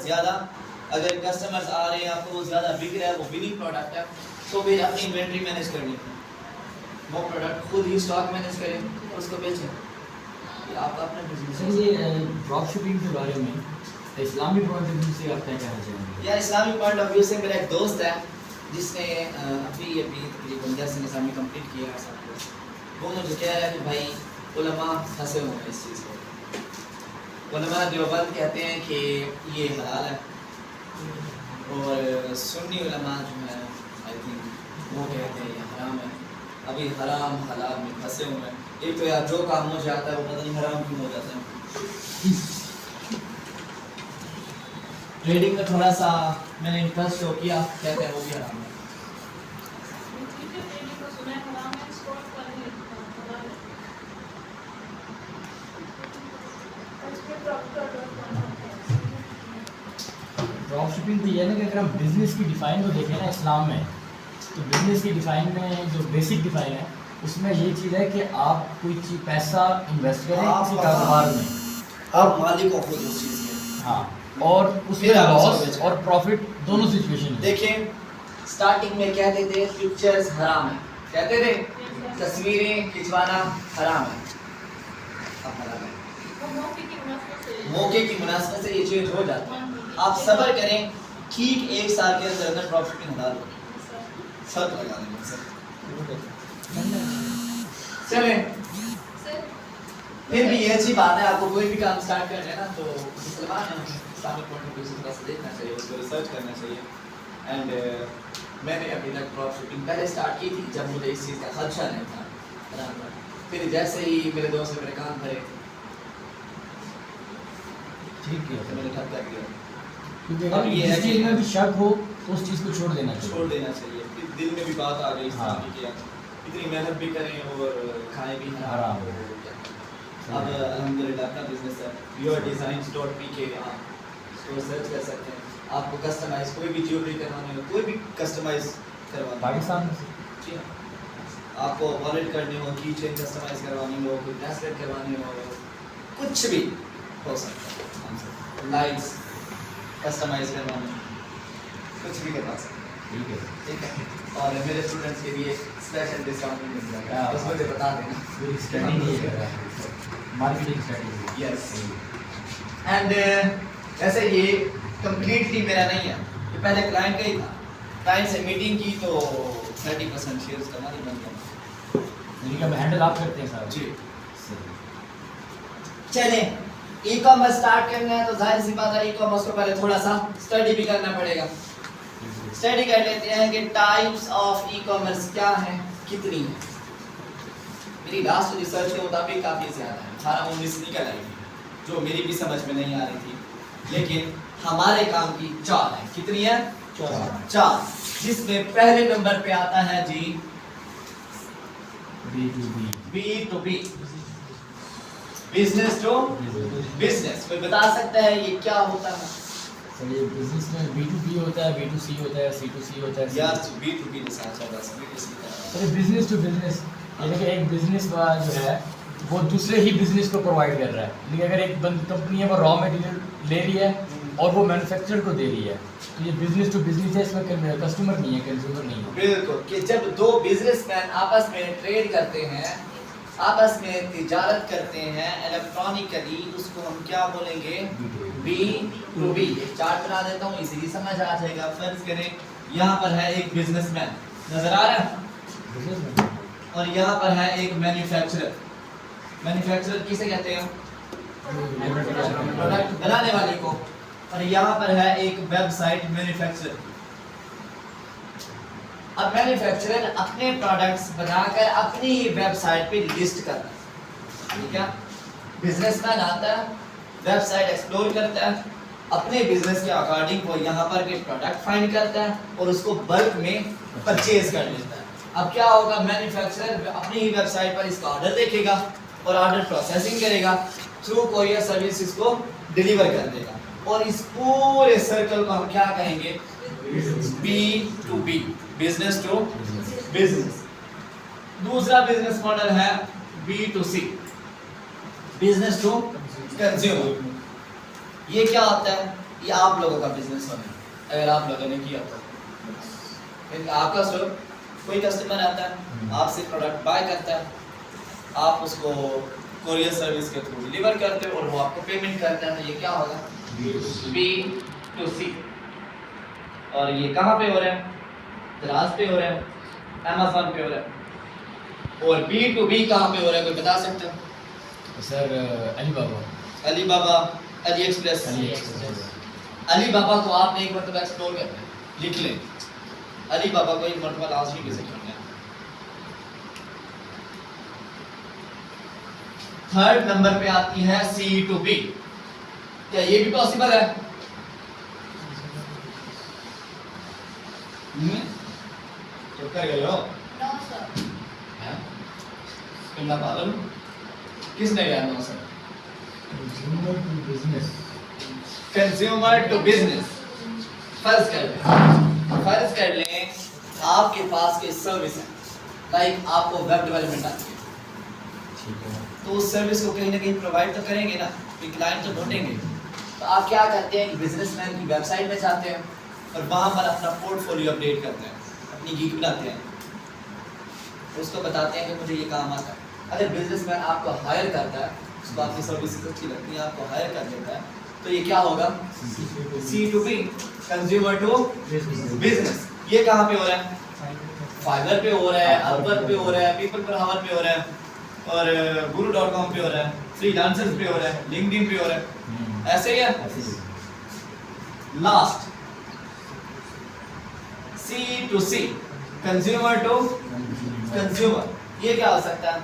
ज़्यादा अगर कस्टमर्स आ रहे हैं आपको वो ज़्यादा बिक रहा है, वो विनिंग प्रोडक्ट है, तो फिर अपनी इन्वेंट्री मैनेज करनी है, वो प्रोडक्ट खुद ही स्टॉक मैनेज करें और उसको बेचें। ये आपका अपना बिजनेस है। ये ड्रॉप शिपिंग के बारे में इस्लामी पॉइंट ऑफ व्यू से आप क्या कहना चाहेंगे? या इस्लामी पॉइंट ऑफ व्यू से मेरा एक दोस्त है जिसने अभी तकरीबन 10 निज़ामी कंप्लीट किया है सब कुछ, वो मुझे कह रहा है कि भाई उलमा फंसे हुए हैं इस चीज़ को। उलमा देवबंद कहते हैं कि ये हलाल है और सुन्नी उलमा जो है आई थिंक वो कहते हैं ये हराम है। अभी हराम हलाल में फंसे हुए हैं। एक तो यार जो काम हो जाता है वो पता नहीं हराम क्यों हो जाता है। ट्रेडिंग में थोड़ा सा मैंने इंटरेस्ट शो किया, कहते हैं वो भी हराम है। ड्रॉप शिपिंग तो ये है ना कि अगर हम बिज़नेस की डिफ़ाइन को देखें ना इस्लाम में, तो बिज़नेस की डिफ़ाइन में जो बेसिक डिफ़ाइन है उसमें ये चीज़ है कि आप कोई चीज़ पैसा इन्वेस्ट करें किसी कारोबार में, आप मालिक हो खुद उस चीज़ के। हाँ, और उसमें लॉस और प्रॉफिट दोनों सिचुएशन है। देखें स्टार्टिंग में कहते थे पिक्चर्स हराम है, कहते थे तस्वीरें खिंचवाना हराम है, अब हराम है। मौके की मुनासिबत से ये चीज़ हो जाती है। आप सब्र करें, ठीक 1 साल के अंदर ड्रॉप शिपिंग हटा लो, शर्त लगा देंगे सर। चले फिर भी ये अच्छी बात है, आपको कोई भी काम स्टार्ट करना है ना तो मुसलमान है, इस्लामिक पॉइंट ऑफ व्यू से थोड़ा सा देखना चाहिए, उसको रिसर्च करना चाहिए। एंड मैंने अभी तक ड्रॉप शिपिंग पहले स्टार्ट की थी जब मुझे इस चीज़ का खदशा नहीं था, फिर जैसे ही मेरे दोस्त ने मेरे काम करे ठीक है, मैंने ठप कर दिया। क्योंकि अब अगर ये है जिस कि- चीज़ में भी शक हो तो उस चीज़ को छोड़ देना चाहिए। छोड़ देना चाहिए। फिर दिल में भी बात आ गई हाँ। कि यार इतनी मेहनत भी करें और खाएं भी हराम हो। अब अल्हम्दुलिल्लाह अपना बिजनेस है yourdesigns.pk, आप स्टोर सर्च कर सकते हैं। आपको कस्टमाइज कोई भी ज्वेलरी करवानी हो, कोई भी कस्टमाइज करवानी हो, पाकिस्तान में जी हाँ। आपको वॉलेट करनी हो, की चेन कस्टमाइज करवानी हो, कोई ब्रेसलेट करवानी हो, कुछ भी हो सकता है। लाइट्स कस्टमाइज करवानी हो, कुछ भी करवा सकते हैं, ठीक है। ठीक है। और मेरे स्टूडेंट्स के लिए स्पेशल डिस्काउंट भी मिल जाएगा, हाँ। बस मुझे बता देना। पूरी स्टडी नहीं कर रहा है, मार्केटिंग स्ट्रेटजी। यस एंड वैसे ये कंप्लीटली मेरा नहीं है, ये पहले क्लाइंट का ही था। क्लाइंट से मीटिंग की तो 30% शेयर्स का मालिक बन गया। यानी कि अब हैंडल आप करते हैं साहब? जी। सही। चले ई कॉमर्स स्टार्ट करना है तो जाहिर सी बात है ई कॉमर्स को पहले थोड़ा सा स्टडी भी करना पड़ेगा। स्टडी कर लेते हैं कि टाइप्स ऑफ ई कॉमर्स क्या है, कितनी है। मेरी लास्ट रिसर्च के मुताबिक काफ़ी ज़्यादा है, 18-19 निकल आई थी, जो मेरी भी समझ में नहीं आ रही थी, लेकिन हमारे काम की 4 है। कितनी है? 4, जिसमें पहले नंबर पे आता है जी B2B, बिजनेस टू बिजनेस। कोई बता सकता है ये क्या होता है? सर ये बिजनेस में B2B होता है, B2C होता है, C2C होता है। यार B2B जैसा अच्छा बस B2C का। सर बिजनेस टू बिजनेस यानी कि एक बिजनेस वाला जो है वो दूसरे ही बिजनेस को प्रोवाइड कर रहा है। लेकिन अगर एक कंपनी है वो रॉ मटेरियल ले रही है और वो मैन्युफैक्चरर को दे रही है, तो ये बिजनेस टू बिजनेस है, इसमें कस्टमर नहीं है, कंज्यूमर नहीं है। बिल्कुल, कि जब 2 बिजनेसमैन आपस में ट्रेड करते हैं, आपस में तिजारत करते हैं इलेक्ट्रॉनिकली, उसको हम क्या बोलेंगे? B2B। एक चार्ट बना देता हूँ, इजीली समझ आ जाएगा। फर्ज करें यहाँ पर है एक बिजनेसमैन, नजर आ रहा है, और यहाँ पर है एक मैन्युफैक्चरर। मैन्युफैक्चरर किसे कहते हैं? प्रोडक्ट बनाने वाले को। और यहाँ पर है एक वेबसाइट मैन्युफैक्चरर। अब मैन्युफैक्चरर अपने प्रोडक्ट्स बनाकर अपनी ही वेबसाइट पे लिस्ट करता है, ठीक है। बिजनेसमैन आता है, वेबसाइट एक्सप्लोर करता है, अपने बिजनेस के अकॉर्डिंग वो यहाँ पर के प्रोडक्ट फाइंड करता है और उसको बल्क में परचेज कर लेता है। अब क्या होगा? मैन्युफैक्चरर अपनी ही वेबसाइट पर इसका ऑर्डर देखेगा और ऑर्डर प्रोसेसिंग करेगा, थ्रू कोरियर सर्विस इसको डिलीवर कर देगा, और इस पूरे सर्कल को हम क्या कहेंगे? B2B, business to business. दूसरा बिजनेस मॉडल है B2C, बिजनेस टू कंज्यूमर। ये क्या होता है? ये आप लोगों का बिजनेस होना है अगर आप लोगों ने किया तो। फिर आपका स्टोर, कोई कस्टमर आता है आपसे प्रोडक्ट बाय करता है, आप उसको कोरियर सर्विस के थ्रू डिलीवर करते हो और वो आपको पेमेंट करता है, तो ये क्या होगा B2C। और ये कहाँ पे हो रहा है? दराज पे हो रहा है, अमेज़न पे हो रहा है। और B2B कहाँ पे हो रहा है, कोई बता सकते हो? Sir Alibaba, Ali express. Alibaba को आपने एक मरतबा एक्सप्लोर करना है, लिख लें अलीबाबा को एक मरतबा लाजमी विजिट करना है। थर्ड नंबर पे आती है C2B। क्या ये भी पॉसिबल है? चुप कर गए हो? No sir. हैं? कितना पागल हो? किसने कहा no sir? Consumer to business. फर्ज कर लें आपके पास कोई सर्विस है, लाइक आपको वेब डेवलपमेंट आती है, ठीक है। तो उस सर्विस को कहीं ना कहीं प्रोवाइड तो करेंगे ना, क्लाइंट तो ढूंढेंगे। तो आप क्या करते हैं कि बिजनेसमैन की वेबसाइट में जाते हैं और वहाँ पर अपना पोर्टफोलियो अपडेट करते हैं, अपनी गीक बनाते हैं, उसको बताते हैं कि मुझे ये काम आता है। अगर बिजनेसमैन आपको हायर करता है, उसको आपकी सर्विसेज अच्छी लगती है, आपको हायर कर देता है, तो ये क्या होगा? C2B, consumer to business. ये कहाँ पे हो रहा है? फाइवर पे हो रहा है, अपवर्क पे हो रहा है, पीपल पर हावर पे हो रहा है, और guru.com पे हो रहा है, फ्रीलांसर्स पे हो रहा है, लिंक्डइन पे हो रहा है। ऐसे ही है। Last C2C, consumer to consumer. ये क्या हो सकता है?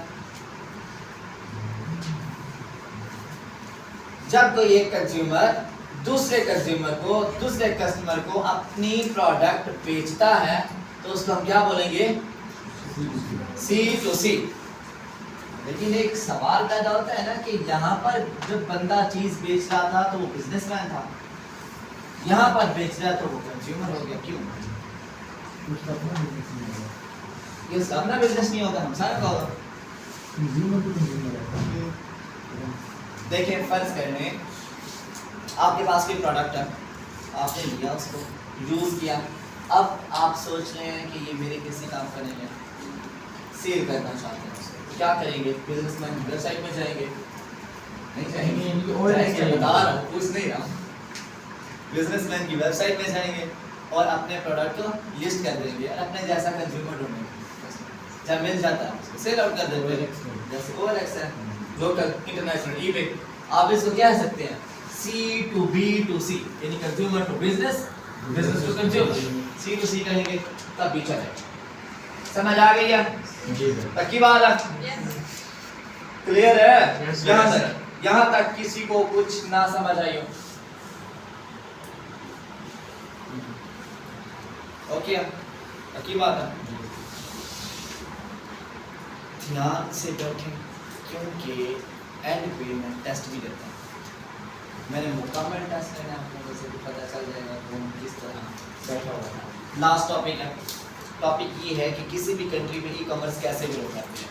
जब कोई एक कंज्यूमर दूसरे कंज्यूमर को, दूसरे कस्टमर को अपनी प्रोडक्ट बेचता है, तो उसको हम क्या बोलेंगे? C2C। लेकिन एक सवाल पैदा होता है ना कि यहाँ पर जब बंदा चीज बेच रहा था तो वो बिजनेसमैन था, यहाँ पर बेच रहा तो वो कंज्यूमर हो गया। क्यों? ये सबका बिजनेस नहीं होता, हम सारा का होगा। देखिए फर्ज करने आपके पास कोई प्रोडक्ट है, आपने लिया, उसको यूज किया, अब आप सोच रहे हैं कि ये मेरे किसी काम का नहीं है, सेल करना चाहते हैं उसको, तो क्या करेंगे? बिजनेसमैन की वेबसाइट में जाएंगे? नहीं जाएंगे, बता रहा हूँ, पूछ नहीं रहा हूँ। बिजनेसमैन की वेबसाइट में जाएंगे और अपने प्रोडक्ट को लिस्ट कर देंगे और अपने जैसा कंज्यूमर ढूंढेंगे, जब मिल जाता है उसको सेल आउट कर देते हैं। जैसे OLX है, लोकल इंटरनेशनल ईबे, आप इसको क्या कह सकते हैं? C2B2C, यानी consumer to business, business to consumer. C2C कहेंगे तब भी चलेगा। समझ आ गई है? तक की बात है? क्लियर है? यहाँ तक किसी को कुछ ना समझ आई हो? ओके, तक की बात है? ध्यान से बैठें, क्योंकि एंड पे मैं टेस्ट भी लेता हूँ। मैंने मुकम्मल टेस्ट लेना, आप लोगों से भी पता चल जाएगा कौन किस तरह बैठा हुआ है। लास्ट टॉपिक है, टॉपिक ये है कि किसी भी कंट्री में ई कॉमर्स कैसे ग्रो करते हैं,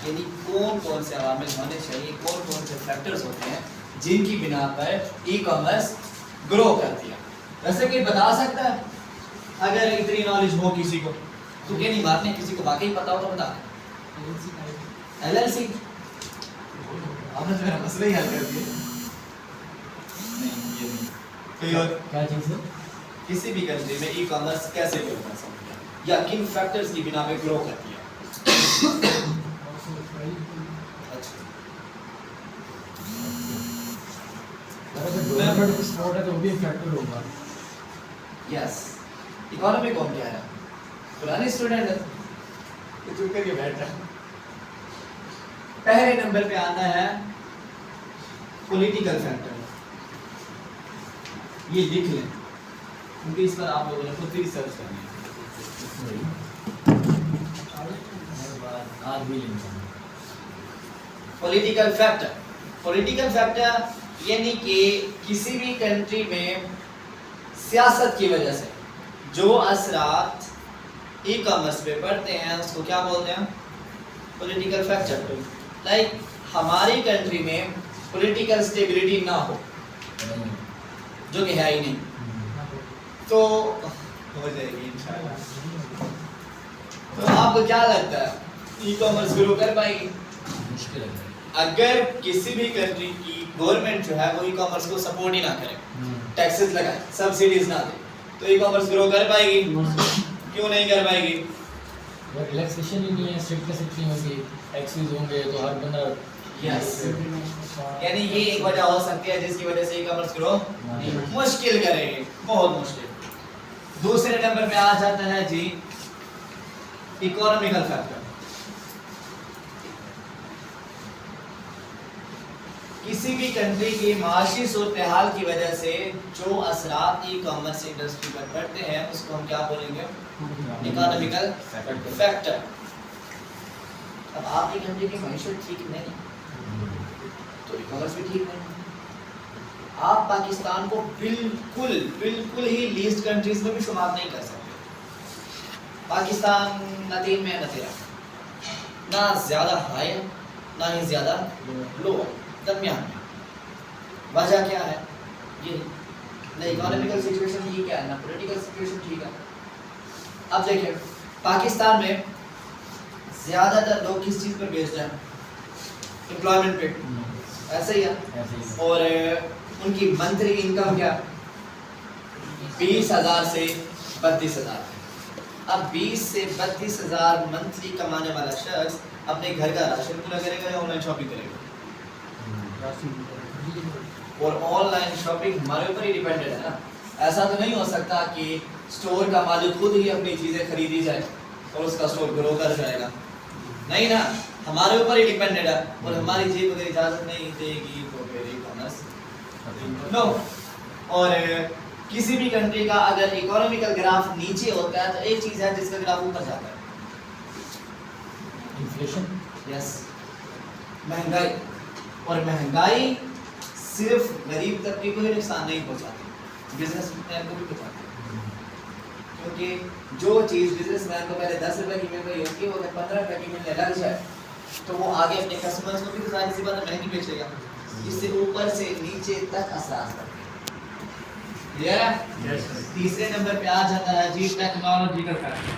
यानी कौन कौन से अवामिल होने चाहिए, कौन कौन से फैक्टर्स होते हैं जिनकी बिना पर ई कॉमर्स ग्रो करती है। वैसे कोई बता सकता है? अगर इतनी नॉलेज हो किसी को तो क्या नहीं बात नहीं, किसी को वाकई पता हो तो बता। LLC आपने तो मेरा मसला ही हल कर दिया। नहीं, ये नहीं। कोई और? क्या चीज़ है? किसी भी कंट्री में ई कॉमर्स कैसे ग्रो कर सकती है या किन फैक्टर्स की बिना पे ग्रो करती है? अगर डेवलपमेंट की सपोर्ट है तो वो भी एक फैक्टर होगा। यस, इकोनॉमी कौन कह रहा है? पुराने स्टूडेंट है तो चुप करके बैठ रहा है। पहले नंबर पे आता है पॉलिटिकल फैक्टर, ये लिख लें क्योंकि इस पर आप लोगों ने खुद ही रिसर्च करनी है। आज भी लेंगे। पॉलिटिकल फैक्टर, पॉलिटिकल फैक्टर यानी कि किसी भी कंट्री में सियासत की वजह से जो असरात ई कॉमर्स पे पड़ते हैं उसको क्या बोलते हैं? Political factor. लाइक हमारी कंट्री में पॉलिटिकल स्टेबिलिटी ना हो, जो कि है ही नहीं, तो हो जाएगी इंशाल्लाह। तो आपको क्या लगता है ई कॉमर्स ग्रो कर पाएगी? मुश्किल है। अगर किसी भी कंट्री की गवर्नमेंट जो है वो ई कॉमर्स को सपोर्ट ही ना करे, टैक्सेस लगाए, सब्सिडीज ना दे, तो ई कॉमर्स ग्रो कर पाएगी? क्यों नहीं कर पाएगी? रिलैक्सेशन ही नहीं है, स्ट्रिक्टनेस इतनी होगी, टैक्सेस होंगे तो हर बंदा यस, यानी ये एक वजह हो सकती है जिसकी वजह से ई कॉमर्स ग्रो मुश्किल करेंगे, बहुत मुश्किल। दूसरे नंबर पे आ जाता है जी इकोनॉमिकल फैक्टर। किसी भी कंट्री की माशी सूरत-ए-हाल की वजह से जो असरात ई कॉमर्स इंडस्ट्री पर पड़ते हैं उसको हम क्या बोलेंगे? Economical factor. अब आपकी कंट्री की माशियत ठीक नहीं तो ई कॉमर्स भी ठीक नहीं। आप पाकिस्तान को बिल्कुल ही लीस्ट कंट्रीज में भी शुमार नहीं कर सकते। पाकिस्तान न 3 में न 13, ना ज्यादा हाई ना ही ज्यादा लो, दरमियान में। वजह क्या है? ये ना इकोनॉमिकल सिचुएशन ठीक है ना पॉलिटिकल सिचुएशन ठीक है। अब देखिए पाकिस्तान में ज्यादातर लोग किस चीज पर बेस्ड हैं? एम्प्लॉयमेंट पे, ऐसे ही है। और उनकी मंथली इनकम क्या? 20,000 से 32,000। अब 20 से 32,000 मंथली कमाने वाला शख्स अपने घर का राशन पूरा करेगा या ऑनलाइन शॉपिंग करेगा? और ऑनलाइन शॉपिंग हमारे ऊपर ही डिपेंडेंट है ना। ऐसा तो नहीं हो सकता कि स्टोर का मालिक खुद ही अपनी चीजें खरीदी जाए और उसका स्टोर ग्रो कर जाएगा, नहीं ना, हमारे ऊपर ही डिपेंडेंट है। और हमारी जेब अगर इजाजत नहीं देगी तो फिर ई कॉमर्स नो। और किसी भी कंट्री का अगर इकोनॉमिकल ग्राफ नीचे होता है तो एक चीज है जिसका ग्राफ ऊपर जाता है, इन्फ्लेशन। यस, महंगाई। और महंगाई सिर्फ गरीब तबके को ही नुकसान नहीं पहुंचाती, बिजनेसमैन को भी पहुंचाती है। क्योंकि जो चीज़ बिजनेसमैन को पहले 10 रुपए की मिल रही होती है वो अगर 15 रुपए की मिलने लग जाए तो वो आगे अपने कस्टमर्स को भी तो जाहिर सी बात है महंगी बेचेगा, जिससे ऊपर से नीचे तक असर पड़ता है। क्लियर है? तीसरे नंबर पे आ जाता है जी टेक्नोलॉजिकल फैक्टर।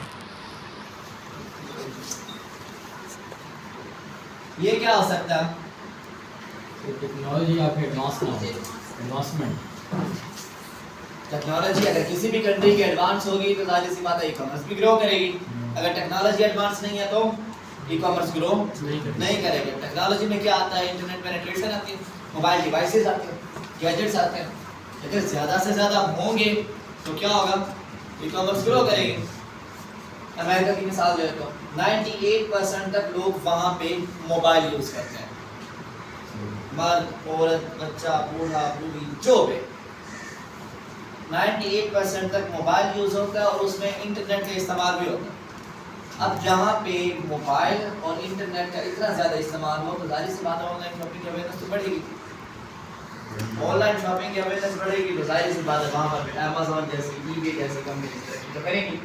ये क्या हो सकता है? टेक्नोलॉजी आपके एडवांसमेंट। टेक्नोलॉजी अगर किसी भी कंट्री की एडवांस होगी तो जाहिर सी बात है ई कॉमर्स भी ग्रो करेगी। अगर टेक्नोलॉजी एडवांस नहीं है तो ई कॉमर्स ग्रो नहीं करेगी। टेक्नोलॉजी में क्या आता है? इंटरनेट पेनिट्रेशन आती है, मोबाइल डिवाइसेस आते हैं, गैजेट्स आते हैं। अगर ज़्यादा से ज़्यादा होंगे तो क्या होगा? ई कॉमर्स ग्रो करेगी। अमेरिका की मिसाल ले तो 98% तक लोग वहाँ पे मोबाइल यूज़ करते हैं, मर्द, औरत, बच्चा, बूढ़ा, बूढ़ी, जो भी 98% तक मोबाइल यूज़ होता है और उसमें इंटरनेट का इस्तेमाल भी होता है। अब जहाँ पे मोबाइल और इंटरनेट का इतना ज़्यादा इस्तेमाल हो तो जाहिर सी बात है ऑनलाइन शॉपिंग की अवेयरनेस तो बढ़ेगी। ऑनलाइन शॉपिंग की अवेयरनेस बढ़ेगी तो जाहिर सी बात है वहाँ पर अमेज़न जैसी, ईबे जैसी कंपनी तो करेंगी,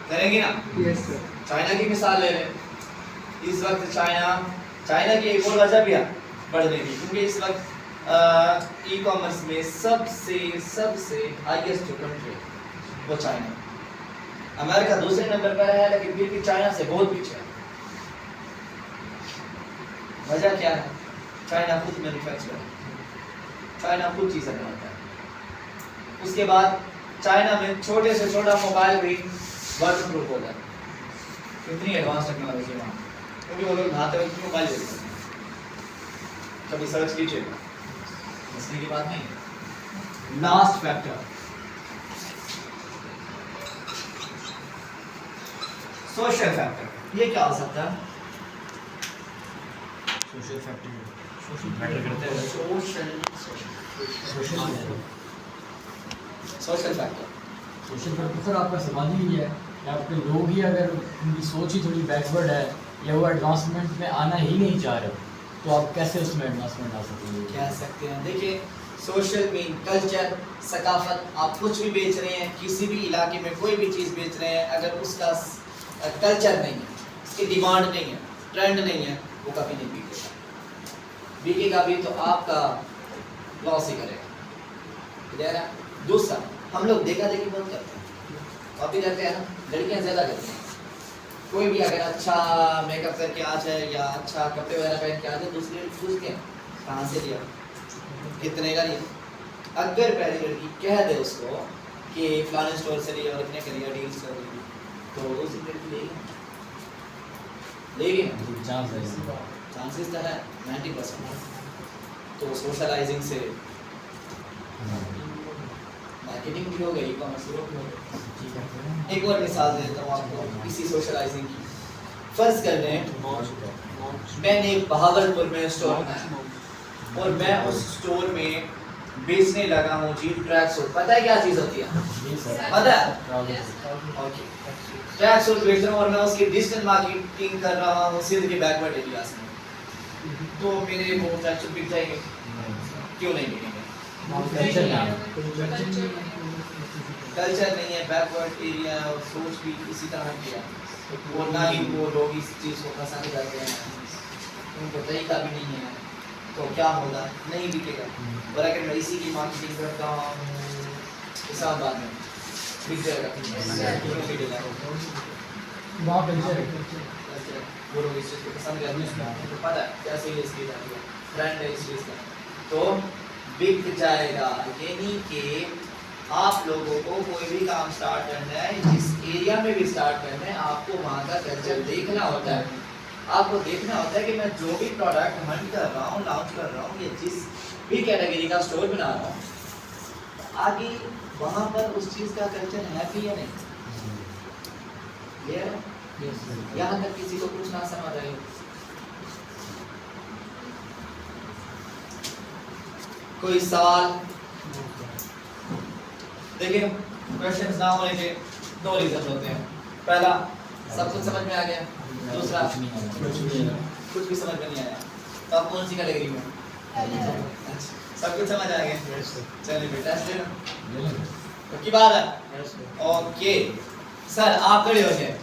करेंगी ना। Yes sir. चाइना की मिसाल ले लें। इस वक्त चाइना की एक और वजह भी है बढ़ने की, क्योंकि इस वक्त ई कॉमर्स में सबसे हाईएस्ट जो कंट्री वो चाइना। अमेरिका दूसरे नंबर पर है लेकिन फिर भी चाइना से बहुत पीछे है। वजह क्या है? चाइना खुद मैन्युफैक्चर है, चाइना खुद चीज़ें बनाता है। उसके बाद चाइना में छोटे से छोटा मोबाइल भी वाटर प्रूफ होता है। कितनी एडवांस टेक्नोलॉजी वहाँ, क्योंकि वो लोग नहाते वक्त मोबाइल यूज करते हैं। कभी सर्च कीजिएगा, मसले की बात नहीं। Last factor social factor. ये क्या हो सकता है? Social factor social factor social factor sir आपका समाजी ही है, या आपके लोग ही अगर उनकी सोच ही थोड़ी बैकवर्ड है या वो एडवांसमेंट में आना ही नहीं चाह रहे तो आप कैसे उसमें एडवांसमेंट आ सकेंगे? कह सकते हैं। देखिए सोशल मीन कल्चर, सकाफत, आप कुछ भी बेच रहे हैं, किसी भी इलाके में कोई भी चीज़ बेच रहे हैं, अगर उसका कल्चर नहीं है, उसकी डिमांड नहीं है, ट्रेंड नहीं है, वो कभी नहीं बिकेगा। बिकेगा भी तो आपका लॉस ही करेगा। क्लियर है। दूसरा, हम लोग देखा देखी बहुत करते हैं, कॉपी करते हैं ना, लड़कियां ज्यादा करती हैं। कोई भी अगर अच्छा मेकअप करके आ जाए या अच्छा कपड़े वगैरह पहन के आ जाए, दूसरी लड़की पूछती है कहाँ से लिया, कितने का लिया। अगर पहली लड़की कह दे उसको कि फलाने स्टोर से लिया और इतने का लिया, डील्स कर दी, तो दूसरी लड़की लेगी ना, चांसेस तो है 90%। तो सोशलाइजिंग से मार्केटिंग भी हो गई, ई-कॉमर्स भी हो गई। एक और मिसाल देता हूँ आपको इसी सोशलाइजिंग की। फर्ज कर लें मैंने बहावलपुर में स्टोर बनाया और मैं उस स्टोर में बेचने लगा हूँ जी ट्रैक सूट। पता है क्या चीज़ होती है? पता है? ओके, ट्रैक सूट बेच रहा हूँ और मैं उसकी डिजिटल मार्केटिंग कर रहा हूँ सिर्फ के बैकवर्ड एरियाज में। तो मेरे वो ट्रैक सूट बिक जाएंगे? क्यों नहीं बिकेंगे? कल्चर नहीं है, बैकवर्ड एरिया और सोच भी इसी तरह की है। वो ना ही वो लोग इस चीज़ को पसंद करते हैं, उनको तरीका भी नहीं है, तो क्या होगा? नहीं बिकेगा। और अगर मैं इसी की मार्केटिंग करता हूँ इस्लामाबाद में, बिक जाएगा। वहाँ कल्चर वो लोग इस चीज़ को पसंद करते हैं, उनको पता है कैसे ये चीज़ है, ब्रांड है इस चीज़ का, तो बिक जाएगा। यानी कि आप लोगों को कोई भी काम स्टार्ट करना है, जिस एरिया में भी स्टार्ट करना है, आपको वहाँ का कल्चर देखना होता है। आपको देखना होता है कि मैं जो भी प्रोडक्ट हंट कर रहा हूँ, लॉन्च कर रहा हूँ, या जिस भी कैटेगरी का स्टोर बना रहा हूँ, आगे वहाँ पर उस चीज़ का कल्चर है भी या नहीं। क्लियर है? यहाँ तक किसी को कुछ ना समझ आए? कोई सवाल? देखिए, क्वेश्चंस ना होने के दो रीजन होते हैं। पहला, सब कुछ समझ में आ गया। दूसरा, कुछ भी समझ में नहीं आया। तो आप कौन सी कैटेगरी में? सब कुछ समझ आ गया? चलिए फिर टेस्ट लेना। तो की बात है? ओके सर, आप खड़े हो जाए।